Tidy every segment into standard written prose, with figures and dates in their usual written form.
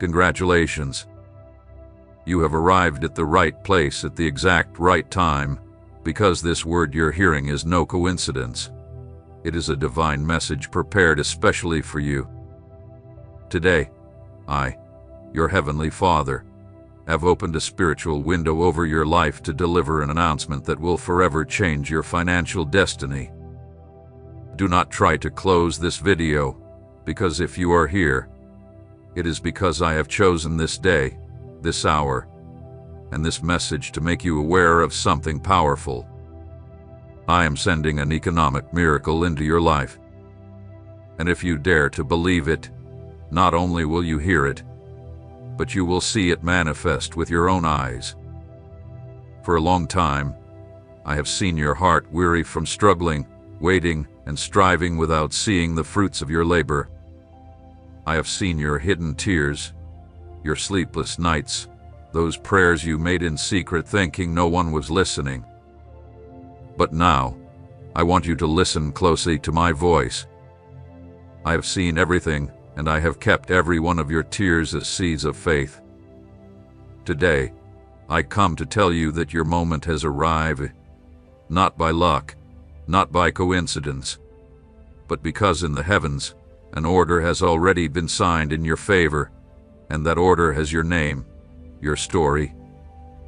Congratulations. You have arrived at the right place at the exact right time, because this word you're hearing is no coincidence. It is a divine message prepared especially for you. Today, I, your Heavenly Father, have opened a spiritual window over your life to deliver an announcement that will forever change your financial destiny. Do not try to close this video, because if you are here, it is because I have chosen this day, this hour, and this message to make you aware of something powerful. I am sending an economic miracle into your life. And if you dare to believe it, not only will you hear it, but you will see it manifest with your own eyes. For a long time, I have seen your heart weary from struggling, waiting, and striving without seeing the fruits of your labor. I have seen your hidden tears, your sleepless nights, those prayers you made in secret thinking no one was listening. But now, I want you to listen closely to my voice. I have seen everything, and I have kept every one of your tears as seeds of faith. Today, I come to tell you that your moment has arrived, not by luck, not by coincidence, but because in the heavens, an order has already been signed in your favor, and that order has your name, your story,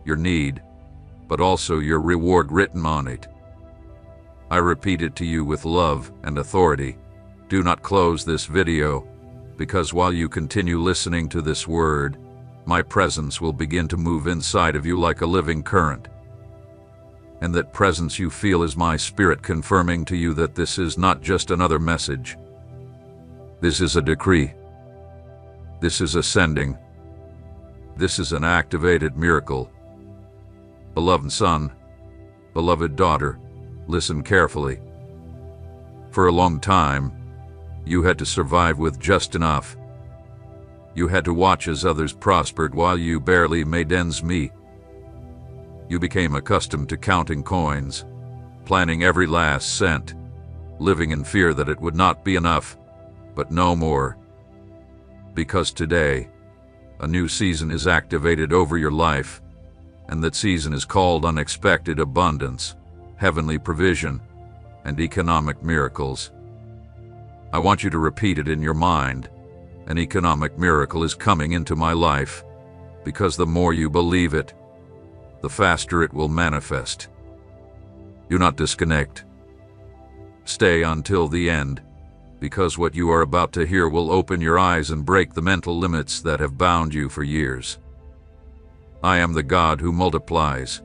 your need, but also your reward written on it. I repeat it to you with love and authority. Do not close this video, because while you continue listening to this word, my presence will begin to move inside of you like a living current. And that presence you feel is my spirit confirming to you that this is not just another message. This is a decree. This is a sending. This is an activated miracle. Beloved son, beloved daughter, listen carefully. For a long time, you had to survive with just enough. You had to watch as others prospered while you barely made ends meet. You became accustomed to counting coins, planning every last cent, living in fear that it would not be enough, but no more. Because today, a new season is activated over your life, and that season is called unexpected abundance, heavenly provision, and economic miracles. I want you to repeat it in your mind. An economic miracle is coming into my life, because the more you believe it, the faster it will manifest. Do not disconnect. Stay until the end, because what you are about to hear will open your eyes and break the mental limits that have bound you for years. I am the God who multiplies,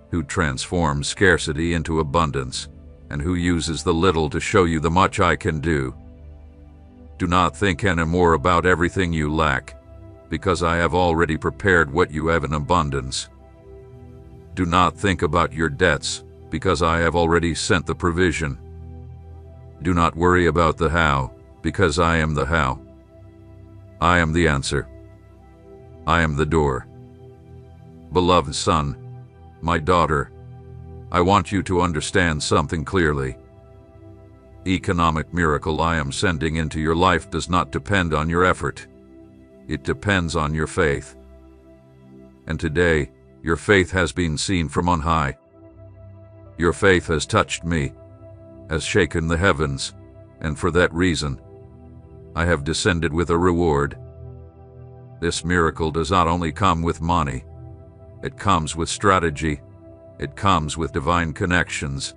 who transforms scarcity into abundance, and who uses the little to show you the much I can do. Do not think anymore about everything you lack, because I have already prepared what you have in abundance. Do not think about your debts, because I have already sent the provision. Do not worry about the how, because I am the how. I am the answer. I am the door. Beloved son, my daughter, I want you to understand something clearly. Economic miracle I am sending into your life does not depend on your effort. It depends on your faith. And today, your faith has been seen from on high. Your faith has touched me, has shaken the heavens, and for that reason, I have descended with a reward. This miracle does not only come with money, it comes with strategy, it comes with divine connections,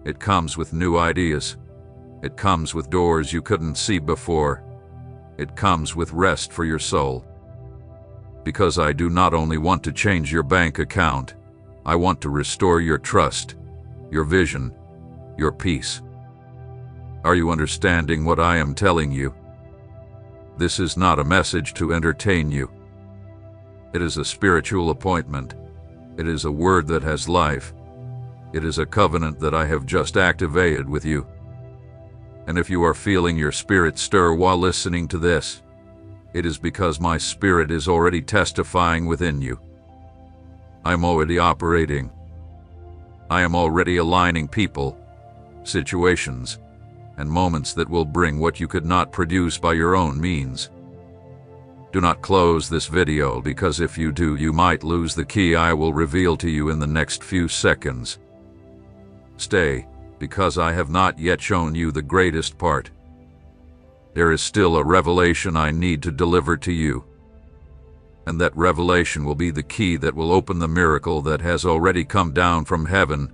it comes with new ideas, it comes with doors you couldn't see before, it comes with rest for your soul. Because I do not only want to change your bank account, I want to restore your trust, your vision, your peace. Are you understanding what I am telling you? This is not a message to entertain you. It is a spiritual appointment. It is a word that has life. It is a covenant that I have just activated with you. And if you are feeling your spirit stir while listening to this, it is because my spirit is already testifying within you. I am already operating. I am already aligning people, situations, and moments that will bring what you could not produce by your own means. Do not close this video, because if you do, you might lose the key I will reveal to you in the next few seconds. Stay, because I have not yet shown you the greatest part. There is still a revelation I need to deliver to you. And that revelation will be the key that will open the miracle that has already come down from heaven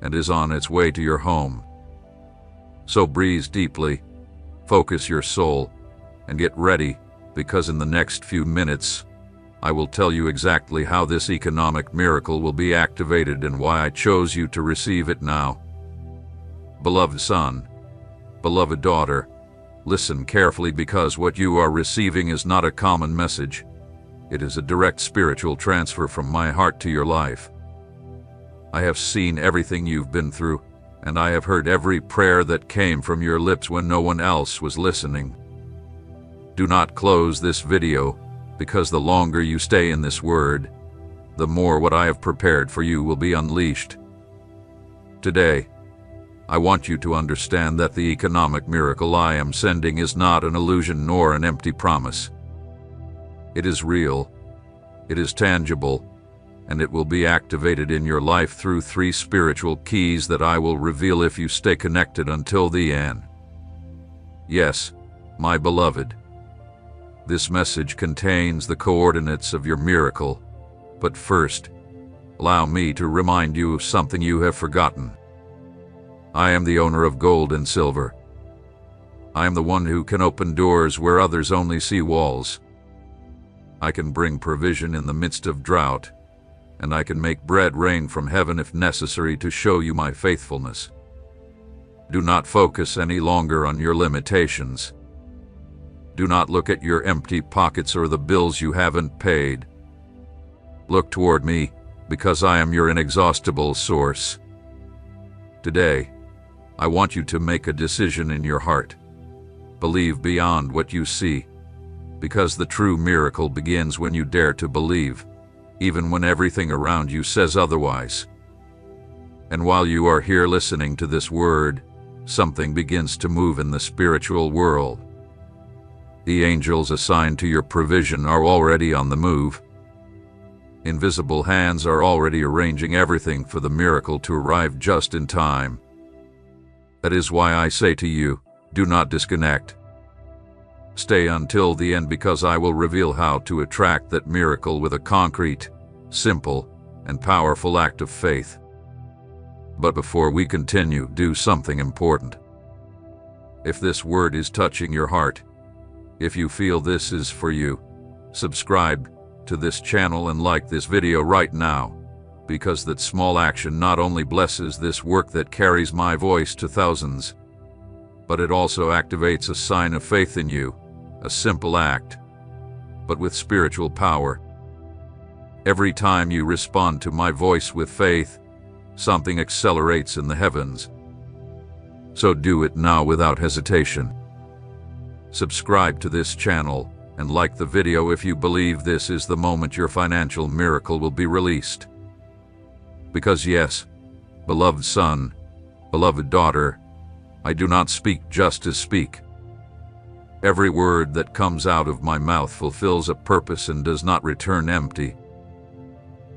and is on its way to your home. So breathe deeply, focus your soul, and get ready, because in the next few minutes, I will tell you exactly how this economic miracle will be activated and why I chose you to receive it now. Beloved son, beloved daughter, listen carefully, because what you are receiving is not a common message. It is a direct spiritual transfer from my heart to your life. I have seen everything you've been through, and I have heard every prayer that came from your lips when no one else was listening. Do not close this video, because the longer you stay in this word, the more what I have prepared for you will be unleashed. Today, I want you to understand that the economic miracle I am sending is not an illusion nor an empty promise. It is real, it is tangible, and it will be activated in your life through 3 spiritual keys that I will reveal if you stay connected until the end. Yes, my beloved, this message contains the coordinates of your miracle, but first, allow me to remind you of something you have forgotten. I am the owner of gold and silver. I am the one who can open doors where others only see walls. I can bring provision in the midst of drought, and I can make bread rain from heaven if necessary to show you my faithfulness. Do not focus any longer on your limitations. Do not look at your empty pockets or the bills you haven't paid. Look toward me, because I am your inexhaustible source. Today, I want you to make a decision in your heart. Believe beyond what you see, because the true miracle begins when you dare to believe, even when everything around you says otherwise. And while you are here listening to this word, something begins to move in the spiritual world. The angels assigned to your provision are already on the move. Invisible hands are already arranging everything for the miracle to arrive just in time. That is why I say to you, do not disconnect. Stay until the end, because I will reveal how to attract that miracle with a concrete, simple, and powerful act of faith. But before we continue, do something important. If this word is touching your heart, if you feel this is for you, subscribe to this channel and like this video right now, because that small action not only blesses this work that carries my voice to thousands, but it also activates a sign of faith in you, a simple act, but with spiritual power. Every time you respond to my voice with faith, something accelerates in the heavens. So do it now without hesitation. Subscribe to this channel and like the video if you believe this is the moment your financial miracle will be released. Because yes, beloved son, beloved daughter, I do not speak just to speak. Every word that comes out of my mouth fulfills a purpose and does not return empty.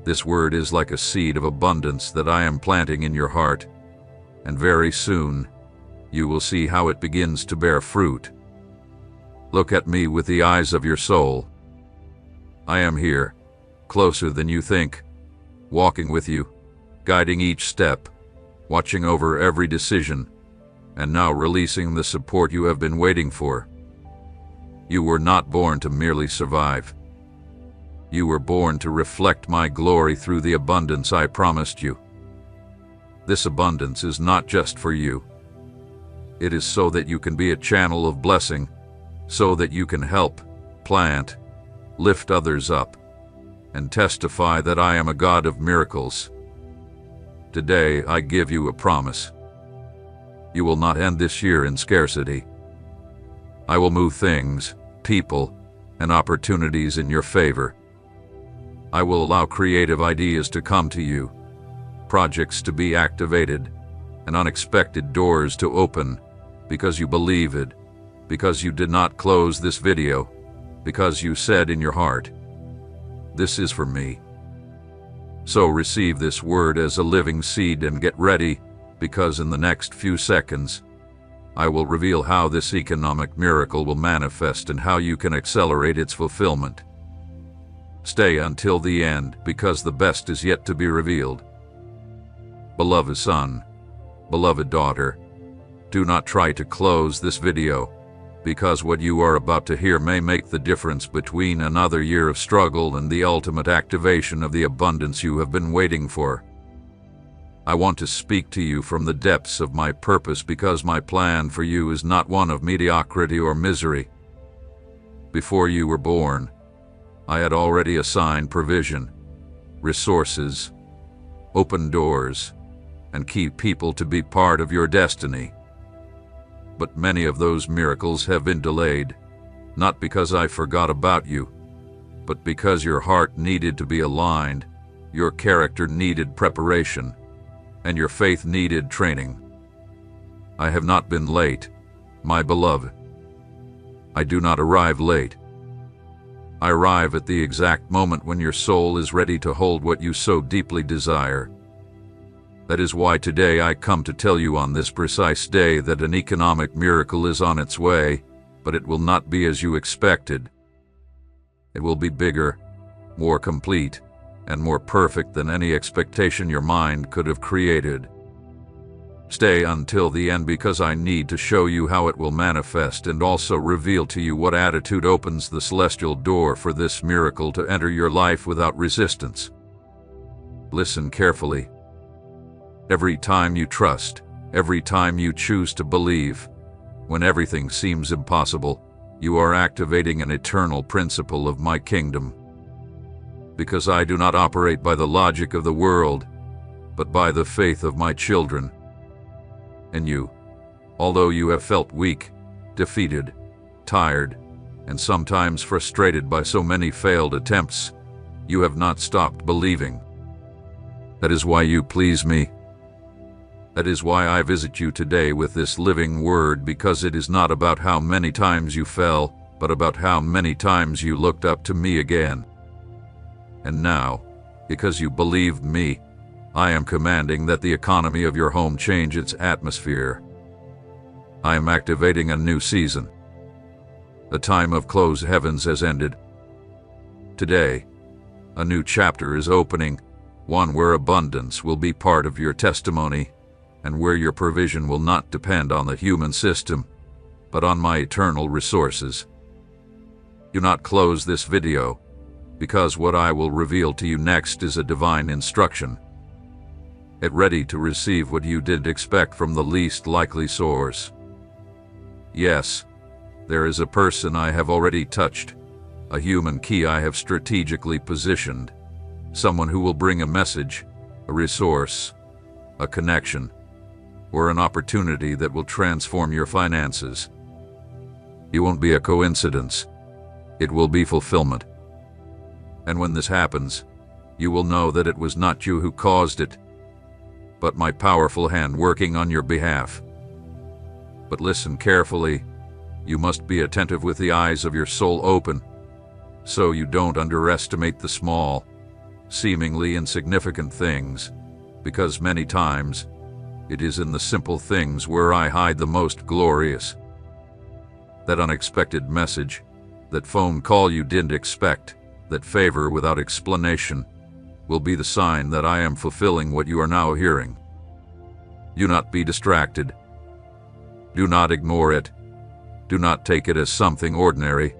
This word is like a seed of abundance that I am planting in your heart, and very soon you will see how it begins to bear fruit. Look at me with the eyes of your soul. I am here, closer than you think, walking with you, guiding each step, watching over every decision, and now releasing the support you have been waiting for. You were not born to merely survive. You were born to reflect my glory through the abundance I promised you. This abundance is not just for you. It is so that you can be a channel of blessing, so that you can help, plant, lift others up, and testify that I am a God of miracles. Today I give you a promise. You will not end this year in scarcity. I will move things, people, and opportunities in your favor. I will allow creative ideas to come to you, projects to be activated, and unexpected doors to open, because you believe it, because you did not close this video, because you said in your heart, "This is for me." So receive this word as a living seed and get ready, because in the next few seconds, I will reveal how this economic miracle will manifest and how you can accelerate its fulfillment. Stay until the end, because the best is yet to be revealed. Beloved son, beloved daughter, do not try to close this video, because what you are about to hear may make the difference between another year of struggle and the ultimate activation of the abundance you have been waiting for. I want to speak to you from the depths of my purpose, because my plan for you is not one of mediocrity or misery. Before you were born, I had already assigned provision, resources, open doors, and key people to be part of your destiny. But many of those miracles have been delayed, not because I forgot about you, but because your heart needed to be aligned, your character needed preparation, and your faith needed training. I have not been late, my beloved. I do not arrive late. I arrive at the exact moment when your soul is ready to hold what you so deeply desire. That is why today I come to tell you on this precise day that an economic miracle is on its way, but it will not be as you expected. It will be bigger, more complete, and more perfect than any expectation your mind could have created. Stay until the end, because I need to show you how it will manifest and also reveal to you what attitude opens the celestial door for this miracle to enter your life without resistance. Listen carefully. Every time you trust, every time you choose to believe, when everything seems impossible, you are activating an eternal principle of my kingdom. Because I do not operate by the logic of the world, but by the faith of my children. And you, although you have felt weak, defeated, tired, and sometimes frustrated by so many failed attempts, you have not stopped believing. That is why you please me. That is why I visit you today with this living word, because it is not about how many times you fell, but about how many times you looked up to me again. And now, because you believed me, I am commanding that the economy of your home change its atmosphere. I am activating a new season. The time of closed heavens has ended. Today, a new chapter is opening, one where abundance will be part of your testimony, and where your provision will not depend on the human system, but on my eternal resources. Do not close this video, because what I will reveal to you next is a divine instruction. Get ready to receive what you didn't expect from the least likely source. Yes, there is a person I have already touched, a human key I have strategically positioned, someone who will bring a message, a resource, a connection, or an opportunity that will transform your finances. It won't be a coincidence. It will be fulfillment. And when this happens, you will know that it was not you who caused it, but my powerful hand working on your behalf. But listen carefully. You must be attentive with the eyes of your soul open, so you don't underestimate the small, seemingly insignificant things, because many times it is in the simple things where I hide the most glorious. That unexpected message, that phone call you didn't expect, that favor without explanation, will be the sign that I am fulfilling what you are now hearing. Do not be distracted. Do not ignore it. Do not take it as something ordinary.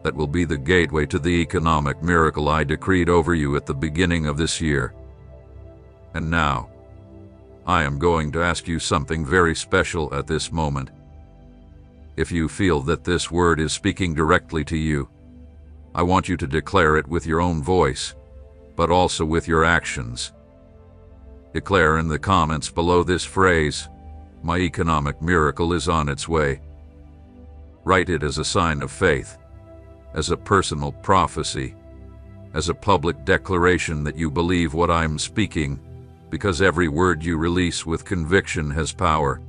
That will be the gateway to the economic miracle I decreed over you at the beginning of this year. And now, I am going to ask you something very special at this moment. If you feel that this word is speaking directly to you, I want you to declare it with your own voice, but also with your actions. Declare in the comments below this phrase, "My economic miracle is on its way." Write it as a sign of faith, as a personal prophecy, as a public declaration that you believe what I'm speaking, because every word you release with conviction has power.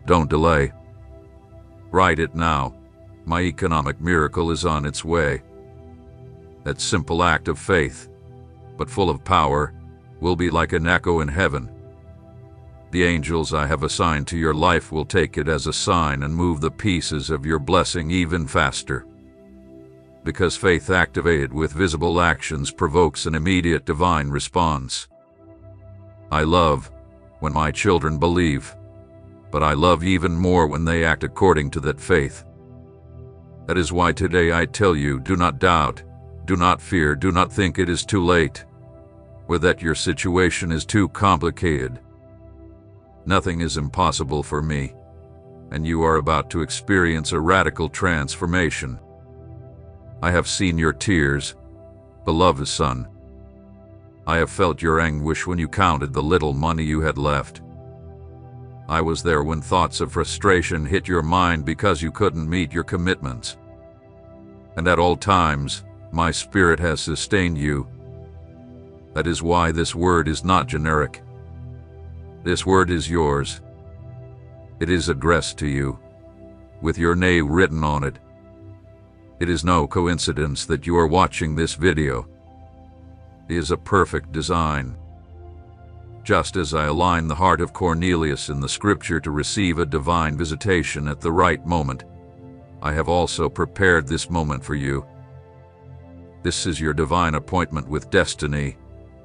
Don't delay. Write it now, My economic miracle is on its way. That simple act of faith, but full of power, will be like an echo in heaven. The angels I have assigned to your life will take it as a sign and move the pieces of your blessing even faster. Because faith activated with visible actions provokes an immediate divine response. I love when my children believe, but I love even more when they act according to that faith. That is why today I tell you, do not doubt, do not fear, do not think it is too late, or that your situation is too complicated. Nothing is impossible for me, and you are about to experience a radical transformation. I have seen your tears, beloved son. I have felt your anguish when you counted the little money you had left. I was there when thoughts of frustration hit your mind because you couldn't meet your commitments. And at all times, my spirit has sustained you. That is why this word is not generic. This word is yours. It is addressed to you, with your name written on it. It is no coincidence that you are watching this video. It is a perfect design. Just as I align the heart of Cornelius in the scripture to receive a divine visitation at the right moment, I have also prepared this moment for you. This is your divine appointment with destiny,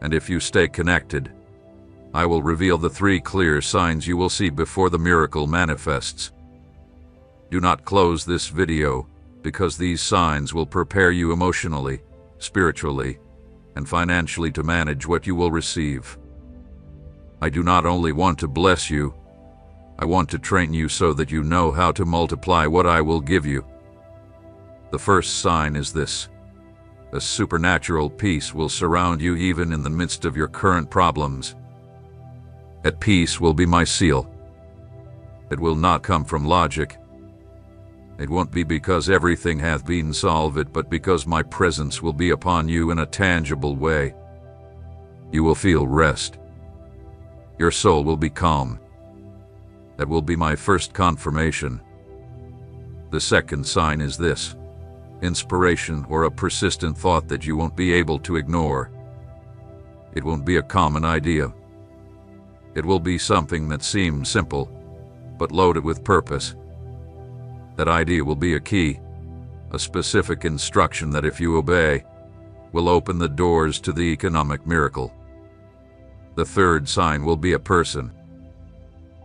and if you stay connected, I will reveal the 3 clear signs you will see before the miracle manifests. Do not close this video, because these signs will prepare you emotionally, spiritually, and financially to manage what you will receive. I do not only want to bless you, I want to train you so that you know how to multiply what I will give you. The first sign is this: a supernatural peace will surround you even in the midst of your current problems. At peace will be my seal. It will not come from logic. It won't be because everything hath been solved, but because my presence will be upon you in a tangible way. You will feel rest. Your soul will be calm. That will be my first confirmation. The second sign is this: inspiration, or a persistent thought that you won't be able to ignore. It won't be a common idea. It will be something that seems simple, but loaded with purpose. That idea will be a key, a specific instruction that, if you obey, will open the doors to the economic miracle. The third sign will be a person.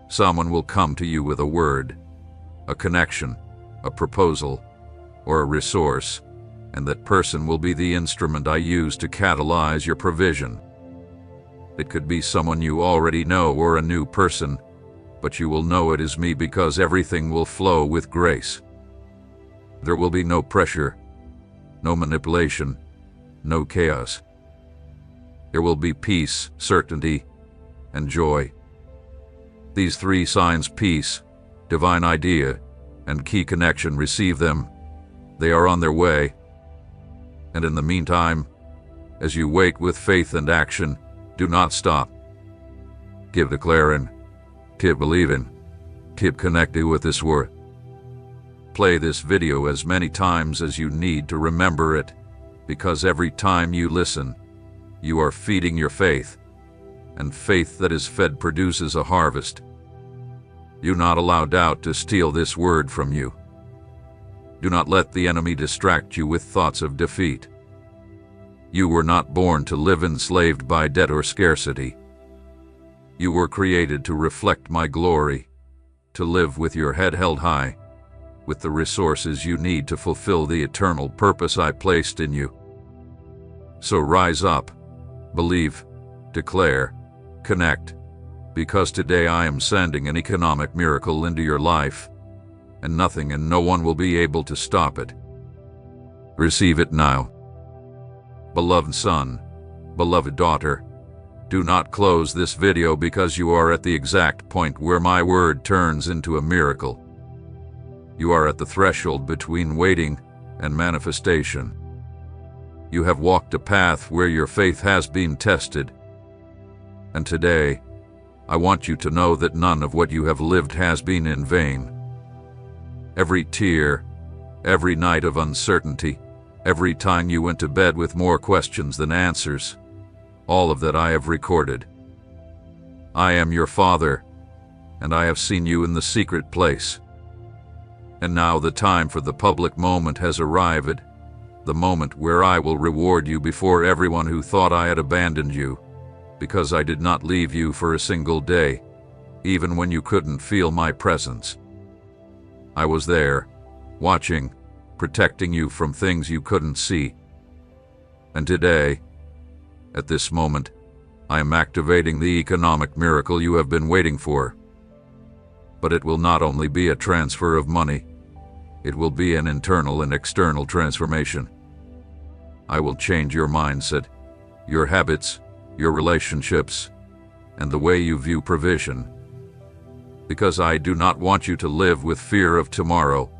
Someone will come to you with a word, a connection, a proposal, or a resource, and that person will be the instrument I use to catalyze your provision. It could be someone you already know or a new person, but you will know it is me because everything will flow with grace. There will be no pressure, no manipulation, no chaos. There will be peace, certainty, and joy. These 3 signs: peace, divine idea, and key connection. Receive them. They are on their way. And in the meantime, as you wait with faith and action, do not stop. Keep declaring, keep believing, keep connected with this word. Play this video as many times as you need to remember it, because every time you listen, you are feeding your faith, and faith that is fed produces a harvest. Do not allow doubt to steal this word from you. Do not let the enemy distract you with thoughts of defeat. You were not born to live enslaved by debt or scarcity. You were created to reflect my glory, to live with your head held high, with the resources you need to fulfill the eternal purpose I placed in you. So rise up, believe, declare, connect, because today I am sending an economic miracle into your life, and nothing and no one will be able to stop it. Receive it now. Beloved son, beloved daughter, do not close this video because you are at the exact point where my word turns into a miracle. You are at the threshold between waiting and manifestation. You have walked a path where your faith has been tested. And today, I want you to know that none of what you have lived has been in vain. Every tear, every night of uncertainty, every time you went to bed with more questions than answers. All of that I have recorded. I am your Father, and I have seen you in the secret place. And now the time for the public moment has arrived, the moment where I will reward you before everyone who thought I had abandoned you, because I did not leave you for a single day, even when you couldn't feel my presence. I was there, watching, protecting you from things you couldn't see. And today, at this moment, I am activating the economic miracle you have been waiting for. But it will not only be a transfer of money, it will be an internal and external transformation. I will change your mindset, your habits, your relationships, and the way you view provision. Because I do not want you to live with fear of tomorrow,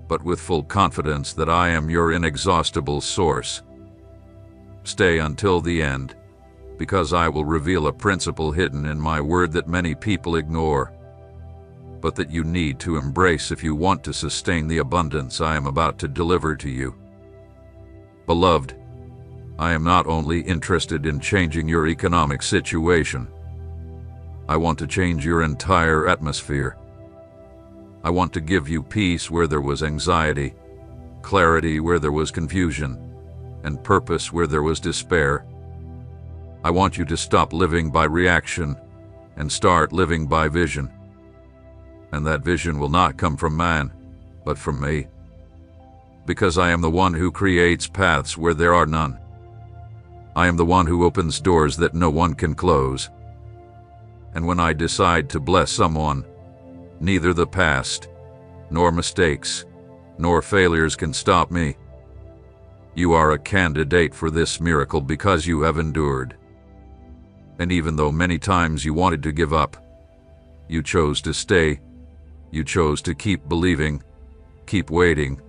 but with full confidence that I am your inexhaustible source. Stay until the end, because I will reveal a principle hidden in my word that many people ignore, but that you need to embrace if you want to sustain the abundance I am about to deliver to you. Beloved, I am not only interested in changing your economic situation. I want to change your entire atmosphere. I want to give you peace where there was anxiety, clarity where there was confusion, and purpose where there was despair. I want you to stop living by reaction and start living by vision. And that vision will not come from man, but from me. Because I am the one who creates paths where there are none. I am the one who opens doors that no one can close. And when I decide to bless someone, neither the past, nor mistakes, nor failures can stop me. You are a candidate for this miracle because you have endured. And even though many times you wanted to give up, you chose to stay. You chose to keep believing, keep waiting,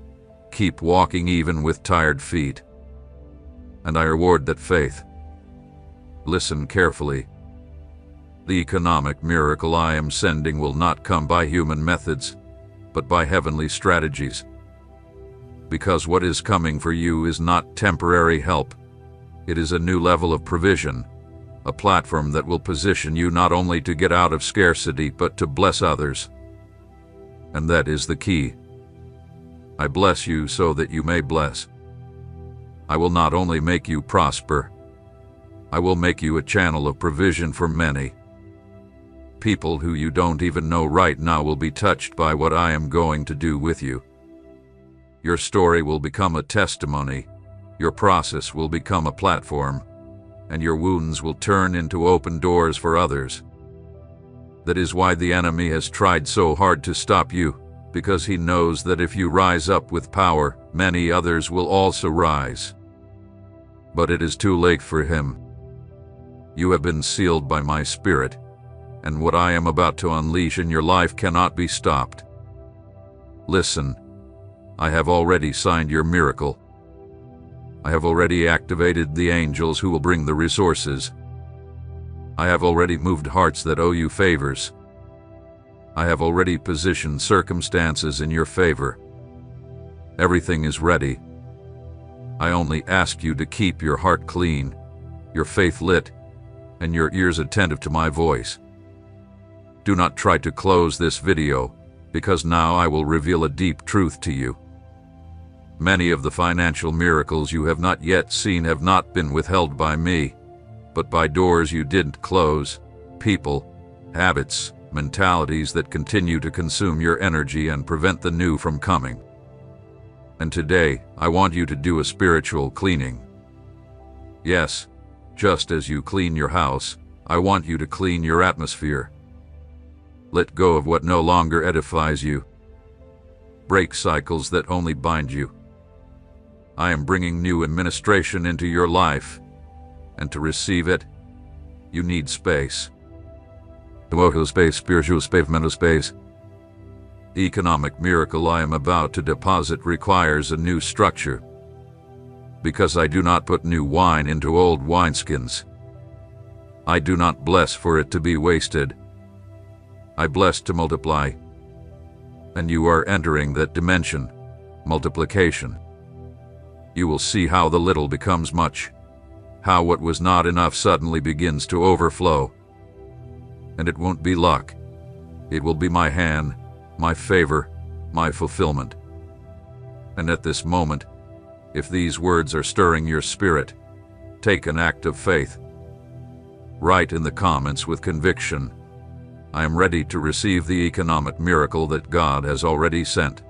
keep walking even with tired feet. And I reward that faith. Listen carefully. The economic miracle I am sending will not come by human methods, but by heavenly strategies. Because what is coming for you is not temporary help. It is a new level of provision, a platform that will position you not only to get out of scarcity, but to bless others. And that is the key. I bless you so that you may bless. I will not only make you prosper, I will make you a channel of provision for many. People who you don't even know right now will be touched by what I am going to do with you. Your story will become a testimony, your process will become a platform, and your wounds will turn into open doors for others. That is why the enemy has tried so hard to stop you, because he knows that if you rise up with power, many others will also rise. But it is too late for him. You have been sealed by my Spirit, and what I am about to unleash in your life cannot be stopped. Listen, I have already signed your miracle. I have already activated the angels who will bring the resources. I have already moved hearts that owe you favors. I have already positioned circumstances in your favor. Everything is ready. I only ask you to keep your heart clean, your faith lit, and your ears attentive to my voice. Do not try to close this video, because now I will reveal a deep truth to you. Many of the financial miracles you have not yet seen have not been withheld by me, but by doors you didn't close, people, habits, mentalities that continue to consume your energy and prevent the new from coming. And today, I want you to do a spiritual cleaning. Yes, just as you clean your house, I want you to clean your atmosphere. Let go of what no longer edifies you. Break cycles that only bind you. I am bringing new administration into your life, and to receive it, you need space. Emotional space, spiritual space, mental space. The economic miracle I am about to deposit requires a new structure, because I do not put new wine into old wineskins. I do not bless for it to be wasted. I bless to multiply. And you are entering that dimension, multiplication. You will see how the little becomes much, how what was not enough suddenly begins to overflow. And it won't be luck. It will be my hand, my favor, my fulfillment. And at this moment, if these words are stirring your spirit, take an act of faith. Write in the comments with conviction, I am ready to receive the economic miracle that God has already sent.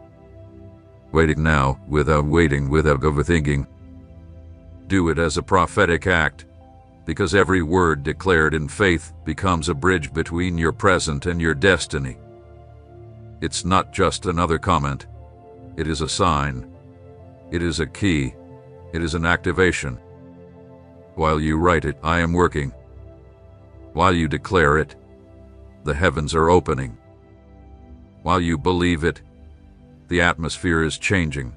Waiting now, without waiting, without overthinking. Do it as a prophetic act, because every word declared in faith becomes a bridge between your present and your destiny. It's not just another comment. It is a sign. It is a key. It is an activation. While you write it, I am working. While you declare it, the heavens are opening. While you believe it, the atmosphere is changing.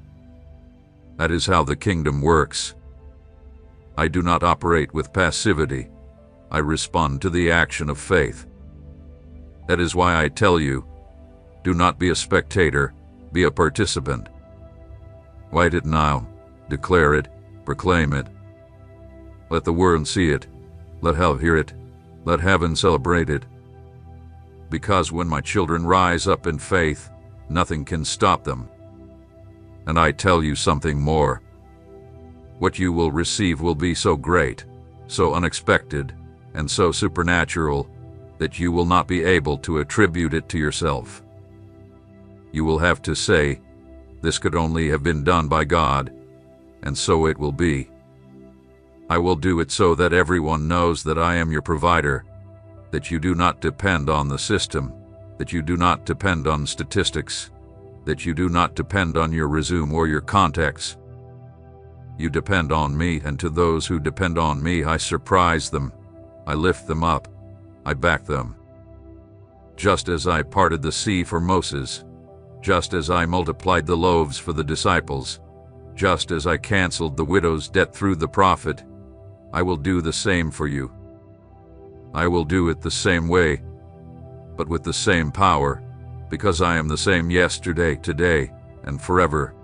That is how the kingdom works. I do not operate with passivity. I respond to the action of faith. That is why I tell you, do not be a spectator, be a participant. Write it now, declare it, proclaim it. Let the world see it, let hell hear it, let heaven celebrate it. Because when my children rise up in faith, nothing can stop them. And I tell you something more. What you will receive will be so great, so unexpected, and so supernatural that you will not be able to attribute it to yourself. You will have to say, this could only have been done by God, and so it will be. I will do it so that everyone knows that I am your provider, that you do not depend on the system, that you do not depend on statistics, that you do not depend on your resume or your contacts. You depend on me, and to those who depend on me, I surprise them. I lift them up. I back them. Just as I parted the sea for Moses, just as I multiplied the loaves for the disciples, just as I canceled the widow's debt through the prophet, I will do the same for you. I will do it the same way, but with the same power, because I am the same yesterday, today, and forever.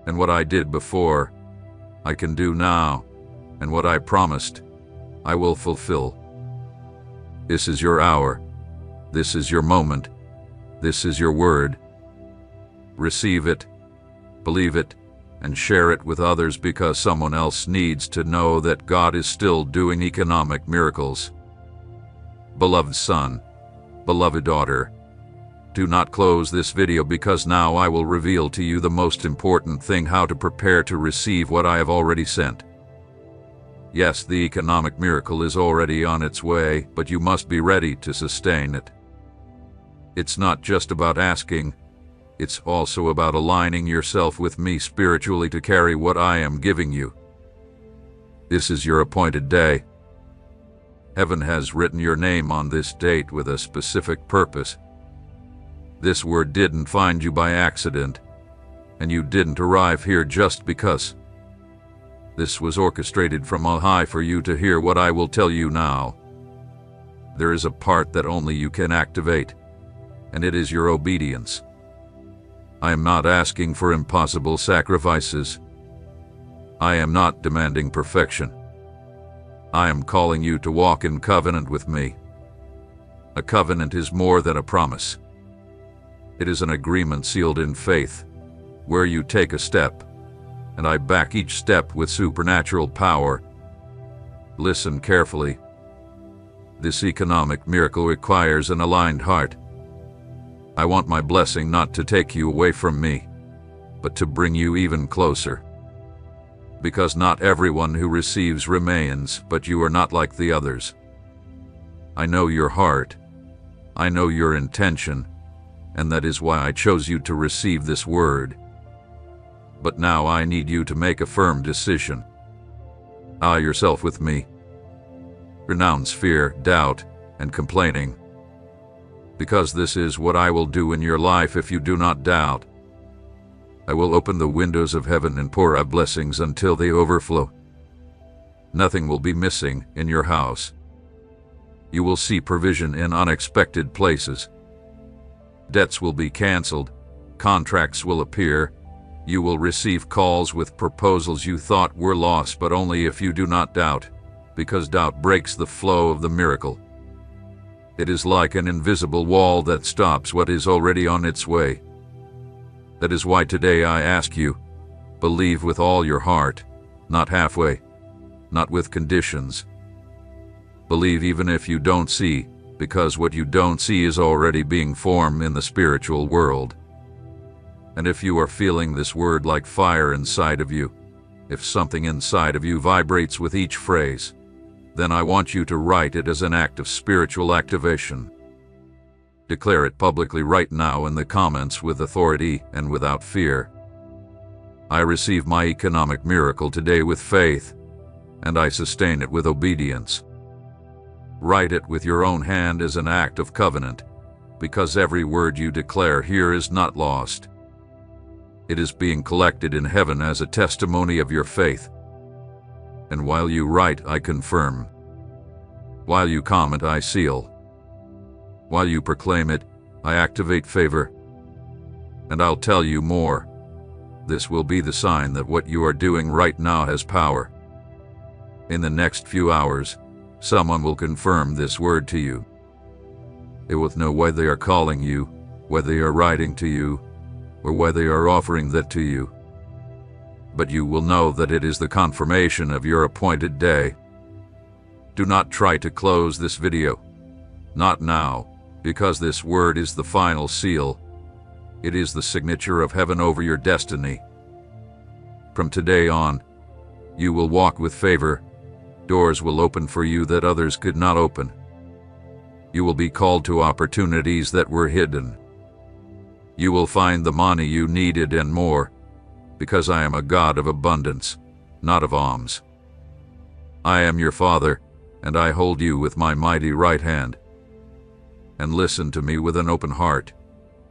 And what I did before, I can do now, and what I promised, I will fulfill. This is your hour. This is your moment. This is your word. Receive it, believe it, and share it with others, because someone else needs to know that God is still doing economic miracles. Beloved son, beloved daughter, do not close this video, because now I will reveal to you the most important thing: how to prepare to receive what I have already sent. Yes, the economic miracle is already on its way, but you must be ready to sustain it. It's not just about asking, it's also about aligning yourself with me spiritually to carry what I am giving you. This is your appointed day. Heaven has written your name on this date with a specific purpose. This word didn't find you by accident, and you didn't arrive here just because. This was orchestrated from on high for you to hear what I will tell you now. There is a part that only you can activate, and it is your obedience. I am not asking for impossible sacrifices. I am not demanding perfection. I am calling you to walk in covenant with me. A covenant is more than a promise. It is an agreement sealed in faith, where you take a step, and I back each step with supernatural power. Listen carefully. This economic miracle requires an aligned heart. I want my blessing not to take you away from me, but to bring you even closer. Because not everyone who receives remains, but you are not like the others. I know your heart. I know your intention, and that is why I chose you to receive this word. But now I need you to make a firm decision. Ally yourself with me. Renounce fear, doubt, and complaining. Because this is what I will do in your life if you do not doubt. I will open the windows of heaven and pour out blessings until they overflow. Nothing will be missing in your house. You will see provision in unexpected places. Debts will be canceled, contracts will appear, You will receive calls with proposals you thought were lost, but only if you do not doubt, because doubt breaks the flow of the miracle. It is like an invisible wall that stops what is already on its way. That is why today I ask you, believe with all your heart, not halfway, not with conditions. Believe even if you don't see, because what you don't see is already being formed in the spiritual world. And if you are feeling this word like fire inside of you, if something inside of you vibrates with each phrase, then I want you to write it as an act of spiritual activation. Declare it publicly right now in the comments with authority and without fear. I receive my economic miracle today with faith, and I sustain it with obedience. Write it with your own hand as an act of covenant, because every word you declare here is not lost. It is being collected in heaven as a testimony of your faith. And while you write, I confirm. While you comment, I seal. While you proclaim it, I activate favor. And I'll tell you more. This will be the sign that what you are doing right now has power. In the next few hours, someone will confirm this word to you. It will know why they are calling you, why they are writing to you, or why they are offering that to you. But you will know that it is the confirmation of your appointed day. Do not try to close this video. Not now, because this word is the final seal. It is the signature of heaven over your destiny. From today on, you will walk with favor. Doors will open for you that others could not open. You will be called to opportunities that were hidden. You will find the money you needed and more, because I am a God of abundance, not of alms. I am your Father, and I hold you with my mighty right hand. And listen to me with an open heart,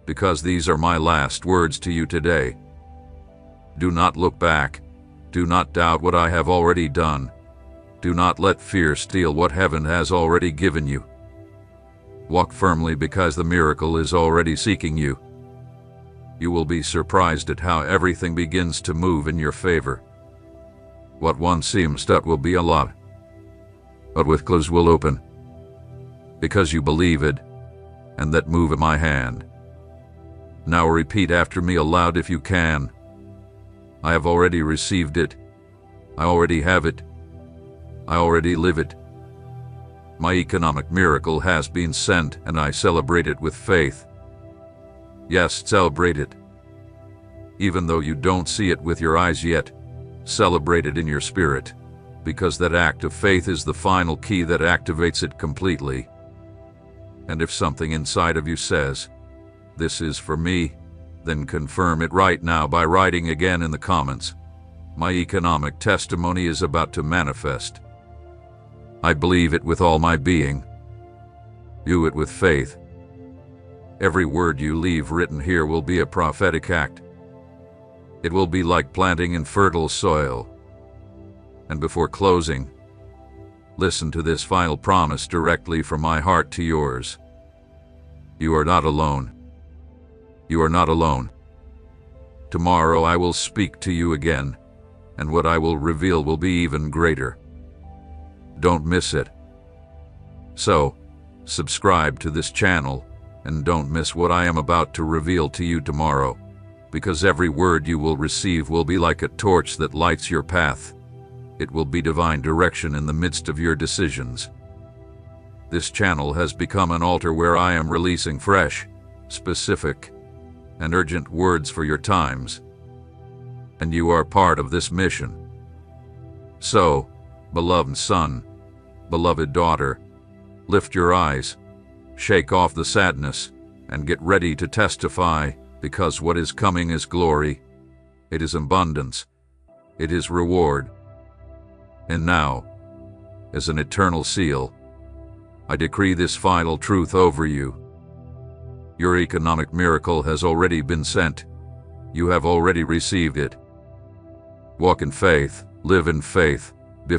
because these are my last words to you today. Do not look back. Do not doubt what I have already done. Do not let fear steal what heaven has already given you. Walk firmly, because the miracle is already seeking you. You will be surprised at how everything begins to move in your favor. What once seemed stuck will be a lot, but with closed will open, because you believe it, and that move of my hand. Now repeat after me aloud if you can. I have already received it. I already have it. I already live it. My economic miracle has been sent, and I celebrate it with faith. Yes, celebrate it. Even though you don't see it with your eyes yet, celebrate it in your spirit, because that act of faith is the final key that activates it completely. And if something inside of you says, "This is for me," then confirm it right now by writing again in the comments, "My economic testimony is about to manifest. I believe it with all my being." Do it with faith. Every word you leave written here will be a prophetic act. It will be like planting in fertile soil. And before closing, listen to this final promise directly from my heart to yours. You are not alone. You are not alone. Tomorrow I will speak to you again, and what I will reveal will be even greater. Don't miss it. So, subscribe to this channel, and don't miss what I am about to reveal to you tomorrow, because every word you will receive will be like a torch that lights your path. It will be divine direction in the midst of your decisions. This channel has become an altar where I am releasing fresh, specific, and urgent words for your times. And you are part of this mission. So, beloved son, beloved daughter, lift your eyes, shake off the sadness, and get ready to testify, because what is coming is glory. It is abundance. It is reward. And now, as an eternal seal, I decree this final truth over you. Your economic miracle has already been sent. You have already received it. Walk in faith, live in faith,